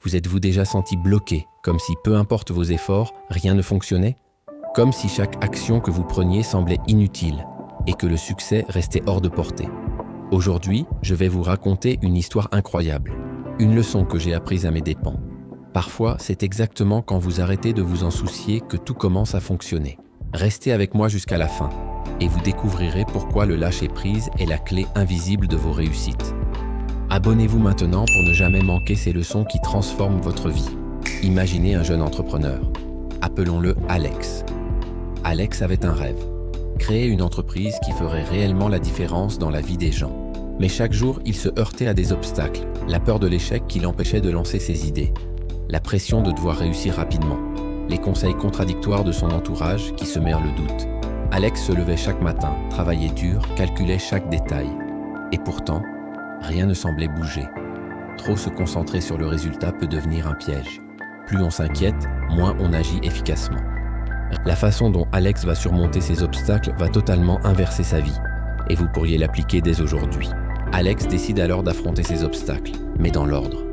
Vous êtes-vous déjà senti bloqué, comme si peu importe vos efforts, rien ne fonctionnait? Comme si chaque action que vous preniez semblait inutile et que le succès restait hors de portée. Aujourd'hui, je vais vous raconter une histoire incroyable, une leçon que j'ai apprise à mes dépens. Parfois, c'est exactement quand vous arrêtez de vous en soucier que tout commence à fonctionner. Restez avec moi jusqu'à la fin et vous découvrirez pourquoi le lâcher-prise est la clé invisible de vos réussites. Abonnez-vous maintenant pour ne jamais manquer ces leçons qui transforment votre vie. Imaginez un jeune entrepreneur. Appelons-le Alex. Alex avait un rêve. Créer une entreprise qui ferait réellement la différence dans la vie des gens. Mais chaque jour, il se heurtait à des obstacles, la peur de l'échec qui l'empêchait de lancer ses idées, la pression de devoir réussir rapidement, les conseils contradictoires de son entourage qui semèrent le doute. Alex se levait chaque matin, travaillait dur, calculait chaque détail. Et pourtant, rien ne semblait bouger. Trop se concentrer sur le résultat peut devenir un piège. Plus on s'inquiète, moins on agit efficacement. La façon dont Alex va surmonter ces obstacles va totalement inverser sa vie. Et vous pourriez l'appliquer dès aujourd'hui. Alex décide alors d'affronter ces obstacles, mais dans l'ordre.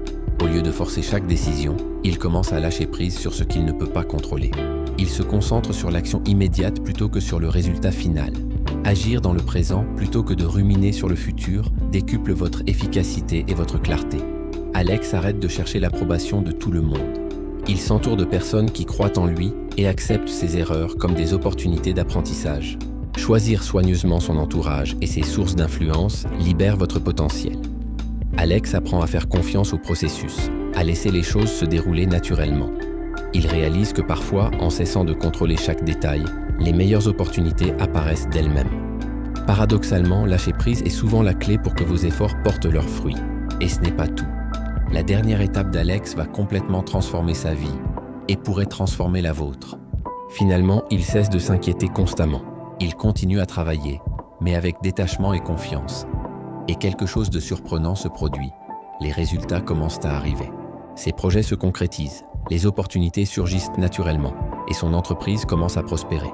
Au lieu de forcer chaque décision, il commence à lâcher prise sur ce qu'il ne peut pas contrôler. Il se concentre sur l'action immédiate plutôt que sur le résultat final. Agir dans le présent plutôt que de ruminer sur le futur décuple votre efficacité et votre clarté. Alex arrête de chercher l'approbation de tout le monde. Il s'entoure de personnes qui croient en lui et acceptent ses erreurs comme des opportunités d'apprentissage. Choisir soigneusement son entourage et ses sources d'influence libère votre potentiel. Alex apprend à faire confiance au processus, à laisser les choses se dérouler naturellement. Il réalise que parfois, en cessant de contrôler chaque détail, les meilleures opportunités apparaissent d'elles-mêmes. Paradoxalement, lâcher prise est souvent la clé pour que vos efforts portent leurs fruits. Et ce n'est pas tout. La dernière étape d'Alex va complètement transformer sa vie et pourrait transformer la vôtre. Finalement, il cesse de s'inquiéter constamment. Il continue à travailler, mais avec détachement et confiance. Et quelque chose de surprenant se produit. Les résultats commencent à arriver. Ses projets se concrétisent, les opportunités surgissent naturellement et son entreprise commence à prospérer.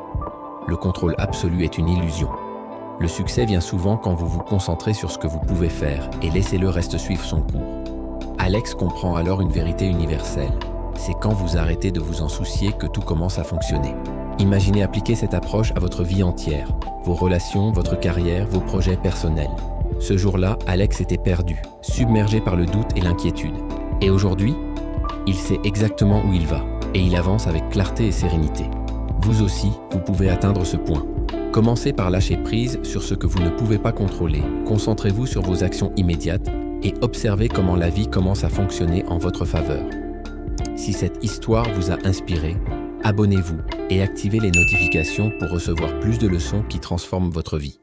Le contrôle absolu est une illusion. Le succès vient souvent quand vous vous concentrez sur ce que vous pouvez faire et laissez le reste suivre son cours. Alex comprend alors une vérité universelle. C'est quand vous arrêtez de vous en soucier que tout commence à fonctionner. Imaginez appliquer cette approche à votre vie entière, vos relations, votre carrière, vos projets personnels. Ce jour-là, Alex était perdu, submergé par le doute et l'inquiétude. Et aujourd'hui, il sait exactement où il va et il avance avec clarté et sérénité. Vous aussi, vous pouvez atteindre ce point. Commencez par lâcher prise sur ce que vous ne pouvez pas contrôler. Concentrez-vous sur vos actions immédiates et observez comment la vie commence à fonctionner en votre faveur. Si cette histoire vous a inspiré, abonnez-vous et activez les notifications pour recevoir plus de leçons qui transforment votre vie.